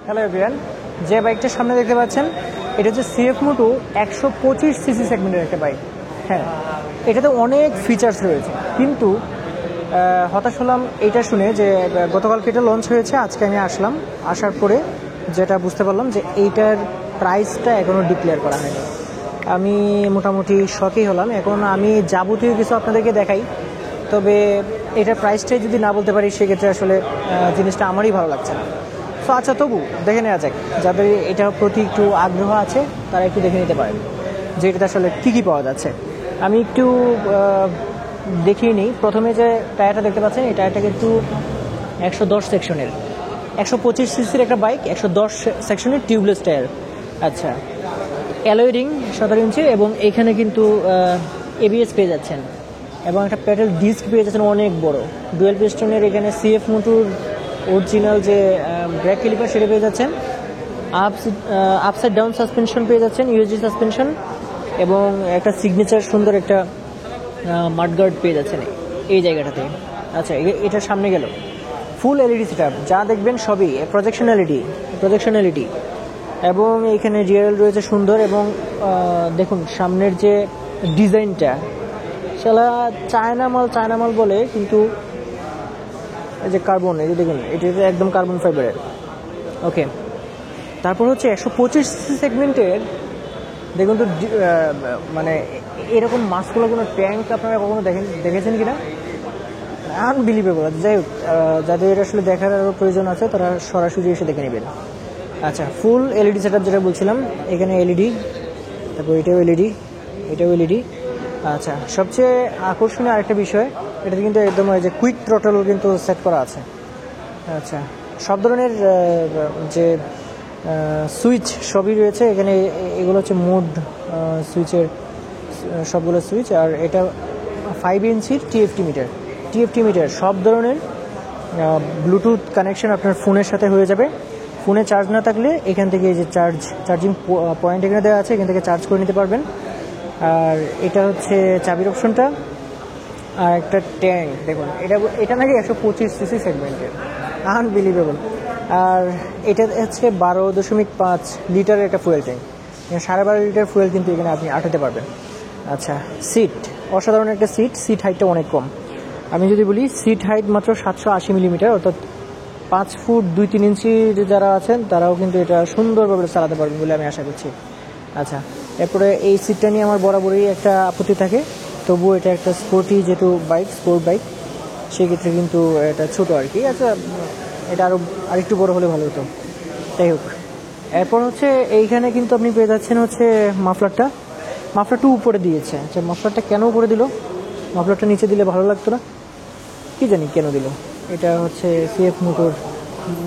Hello everyone, যে বাইকটার সামনে দেখতে পাচ্ছেন এটা হচ্ছে সিএফ মোটো 125 সিসি সেগমেন্টের একটা বাইক। হ্যাঁ, এটাতে অনেক ফিচার্স রয়েছে, কিন্তু হতাশ হলাম এটা শুনে যে গতকালকে এটা লঞ্চ হয়েছে, আজকে আমি আসার পরে যেটা বুঝতে পারলাম যে এইটার প্রাইসটা এখনও ডিক্লেয়ার করা হয়নি। আমি মোটামুটি শকই হলাম। এখন আমি যাবতীয় কিছু আপনাদেরকে দেখাই, তবে এটার প্রাইসটাই যদি না বলতে পারি সেক্ষেত্রে আসলে জিনিসটা আমারই ভালো লাগছে না। তো আচ্ছা, তবু দেখে নেওয়া যাক, যাদের এটার প্রতি একটু আগ্রহ আছে তারা একটু দেখে নিতে পারেন যে এটাতে আসলে কী কী পাওয়া যাচ্ছে। আমি একটু দেখিয়ে নিই। প্রথমে যে টায়ারটা দেখতে পাচ্ছেন, এই টায়ারটা কিন্তু 110 সেকশনের, 125 সিসির একটা বাইক, 110 সেকশনের টিউবলেস টায়ার। আচ্ছা, অ্যালয় রিং 17 ইঞ্চি, এবং এখানে কিন্তু এবিএস পেয়ে যাচ্ছেন, এবং একটা প্যাডেল ডিস্ক পেয়ে যাচ্ছেন অনেক বড় ডুয়েল পিস্টনের। এখানে সিএফ মোটোর অরিজিনাল যে ব্রেক ক্যালিপার সেটা পেয়ে যাচ্ছেন, আপসাইড ডাউন সাসপেনশন পেয়ে যাচ্ছেন, ইউএসডি সাসপেনশন, এবং একটা সিগনেচার সুন্দর একটা মাডগার্ড পেয়ে যাচ্ছেন এই জায়গাটাতে। আচ্ছা, এটার সামনে গেল ফুল এলইডি সেটআপ, যা দেখবেন সবই প্রজেকশন এলইডি, এবং এখানে রিয়াল রয়েছে সুন্দর। এবং দেখুন সামনের যে ডিজাইনটা, সেটা চায়না মাল বলে, কিন্তু এই যে কার্বন, এই যে দেখুন এটা একদম কার্বন ফাইবারের। ওকে, তারপর হচ্ছে 125 সেগমেন্টের দেখুন তো, মানে এরকম মাস্কুলার কোনো ট্যাঙ্ক আপনারা কখনো দেখেছেন কিনা? আনবিলিভেবল। যাই হোক, যাদের এটা আসলে দেখার আরও প্রয়োজন আছে তারা সরাসরি এসে দেখে নেবেন। আচ্ছা, ফুল এলইডি সেটআপ যেটা বলছিলাম, এখানে এলইডি, তারপর এটাও এলইডি। আচ্ছা, সবচেয়ে আকর্ষণীয় আরেকটা বিষয়, এটাতে কিন্তু একদম যে কুইক থ্রটল কিন্তু সেট করা আছে। আচ্ছা, সব ধরনের যে সুইচ সবই রয়েছে এখানে। এগুলো হচ্ছে মোড সুইচের সবগুলো সুইচ। আর এটা 5 ইঞ্চির টিএফটি মিটার, সব ধরনের ব্লুটুথ কানেকশন আপনার ফোনের সাথে হয়ে যাবে। ফোনে চার্জ না থাকলে এখান থেকে এই যে চার্জিং পয়েন্ট এখানে দেওয়া আছে, এখান থেকে চার্জ করে নিতে পারবেন। আর এটা হচ্ছে চাবির অপশনটা। আর একটা ট্যাঙ্ক দেখুন, এটা নাকি 125 সিসি সেগমেন্টের, আনবিলিভেবল। আর এটা হচ্ছে 12.5 লিটারের একটা ফুয়েল ট্যাঙ্ক, 12.5 লিটার ফুয়েল কিন্তু এখানে আপনি আটাতে পারবেন। আচ্ছা, সিট অসাধারণ একটা সিট হাইটটা অনেক কম। আমি যদি বলি সিট হাইট মাত্র 780 মিলিমিটার, অর্থাৎ 5 ফুট 2-3 ইঞ্চি যারা আছেন তারাও কিন্তু এটা সুন্দরভাবে চালাতে পারবেন বলে আমি আশা করছি। আচ্ছা, এরপরে এই সিটটা নিয়ে আমার বরাবরই একটা আপত্তি থাকে, তবুও এটা একটা স্পোর্ট বাইক, সেক্ষেত্রে কিন্তু এটা ছোটো আর কি। আচ্ছা, এটা আরেকটু বড় হলে ভালো হতো। যাই হোক, এরপর হচ্ছে এইখানে কিন্তু আপনি পেয়ে যাচ্ছেন হচ্ছে মাফলারটা উপরে দিয়েছে। আচ্ছা, মাফলারটা কেন উপরে দিল? মাফলারটা নিচে দিলে ভালো লাগতো না, কি জানি কেন দিল। এটা হচ্ছে সিএফ মোটোর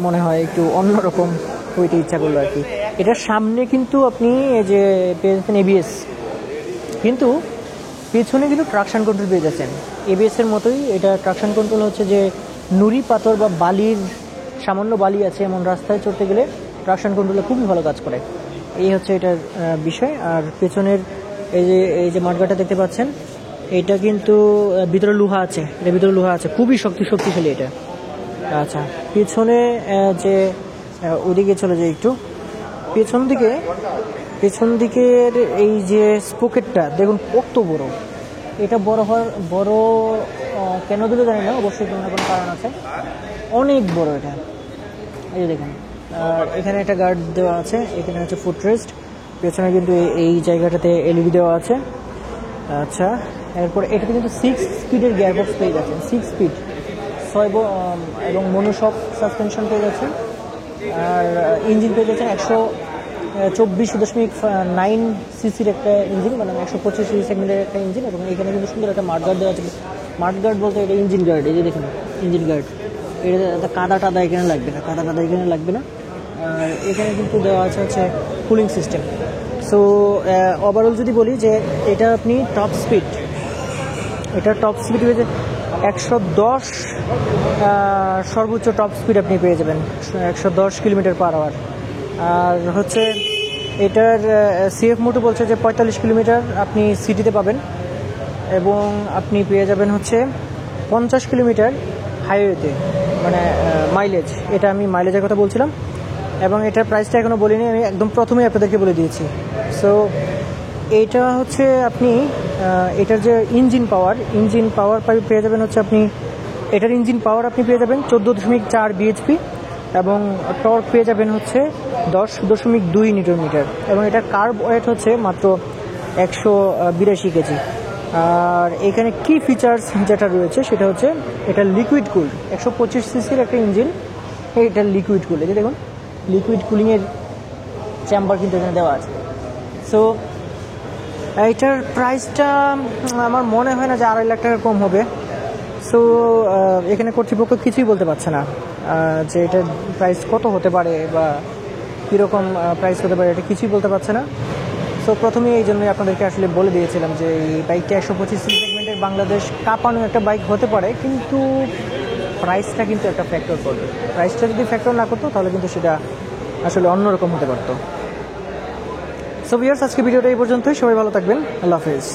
মনে হয় একটু অন্যরকম হইতে ইচ্ছা করলো আর কি। এটার সামনে কিন্তু আপনি এই যে পেয়ে যাচ্ছেন এবিএস, কিন্তু পেছনে কিন্তু ট্রাকশন কন্ট্রোল পেয়ে যাচ্ছেন এবিএসের মতোই। এটা ট্রাকশন কন্ট্রোল হচ্ছে যে নুড়ি পাথর বা বালির, সামান্য বালি আছে এমন রাস্তায় চড়তে গেলে ট্রাকশন কন্ট্রোলে খুবই ভালো কাজ করে। এই হচ্ছে এটার বিষয়। আর পেছনের এই যে মাঠগাটা দেখতে পাচ্ছেন, এটা কিন্তু ভিতরে লোহা আছে, খুবই শক্তিশালী এটা। আচ্ছা, পেছনে যে ওদিকে চলে যায় একটু, পেছন দিকের এই যে স্পোকেটটা দেখুন কত বড়। এটা বড় কেন দিলে জানি না, অবশ্যই কোনো না কোনো কারণ আছে, অনেক বড় এটা। এই যে দেখুন, আর এখানে একটা গার্ড দেওয়া আছে, এখানে হচ্ছে ফুটরেস্ট, পেছনে কিন্তু এই জায়গাটাতে এলইডি দেওয়া আছে। আচ্ছা, এরপর এটাতে কিন্তু 6 স্পিডের গিয়ারবক্স পেয়ে যাচ্ছেন, 6 স্পিড, এবং মনোশক সাসপেনশন পেয়ে যাচ্ছেন। আর ইঞ্জিন পেয়ে যাচ্ছেন 124.9 সিসির একটা ইঞ্জিন, মানে 125 সিসি সেগমেন্টের একটা ইঞ্জিন। এবং এখানে কিন্তু সুন্দর একটা মাডগার্ড দেওয়া আছে। মাডগার্ড বলতে এটা ইঞ্জিন গার্ড, এই যে দেখুন ইঞ্জিন গার্ড। এটা কাদা এখানে লাগবে না। আর এখানে কিন্তু দেওয়া আছে হচ্ছে কুলিং সিস্টেম। সো ওভারঅল যদি বলি যে এটা আপনি টপ স্পিড হয়েছে 110, সর্বোচ্চ টপ স্পিড আপনি পেয়ে যাবেন 110 কিলোমিটার/আওয়ার। আর হচ্ছে এটার সিএফ মোটো বলছে যে 45 কিলোমিটার আপনি সিটিতে পাবেন, এবং আপনি পেয়ে যাবেন হচ্ছে 50 কিলোমিটার হাইওয়েতে, মানে মাইলেজ। এটা আমি মাইলেজের কথা বলছিলাম। এবং এটার প্রাইসটা এখনও বলিনি, আমি একদম প্রথমেই আপনাদেরকে বলে দিয়েছি। সো এইটা হচ্ছে আপনি এটার যে ইঞ্জিন পাওয়ার পেয়ে যাবেন হচ্ছে আপনি, এটার ইঞ্জিন পাওয়ার আপনি পেয়ে যাবেন 14.4 বিএইচপি এবং টর্ক পেয়ে যাবেন হচ্ছে 10.2 নিউটন মিটার এবং এটার কার্ব ওয়েট হচ্ছে মাত্র 182 কেজি। আর এখানে কি ফিচার্স যেটা রয়েছে সেটা হচ্ছে এটা লিকুইড কুল, 125 সিসির একটা ইঞ্জিন, এটা লিকুইড কুল। এই যে দেখুন লিকুইড কুলিংয়ের চেম্বার কিন্তু এখানে দেওয়া আছে। সো এইটার প্রাইসটা আমার মনে হয় না যে 2.5 লাখ টাকা কম হবে। সো এখানে কর্তৃপক্ষ কিছুই বলতে পারছে না যে এটার প্রাইস কত হতে পারে বা কীরকম প্রাইস হতে পারে, এটা কিছুই বলতে পারছে না। সো প্রথমেই এই জন্যই আপনাদেরকে আসলে বলে দিয়েছিলাম যে এই বাইকটা 125 সিসি সেগমেন্টের বাংলাদেশ কাঁপানো একটা বাইক হতে পারে, কিন্তু প্রাইসটা কিন্তু একটা ফ্যাক্টর করবে। প্রাইসটা যদি ফ্যাক্টর না করতো তাহলে কিন্তু সেটা আসলে অন্যরকম হতে পারতো। সো ভিউয়ার্স, আজকে ভিডিওটা এই পর্যন্তই। সবাই ভালো থাকবেন। আল্লাহ হাফেজ।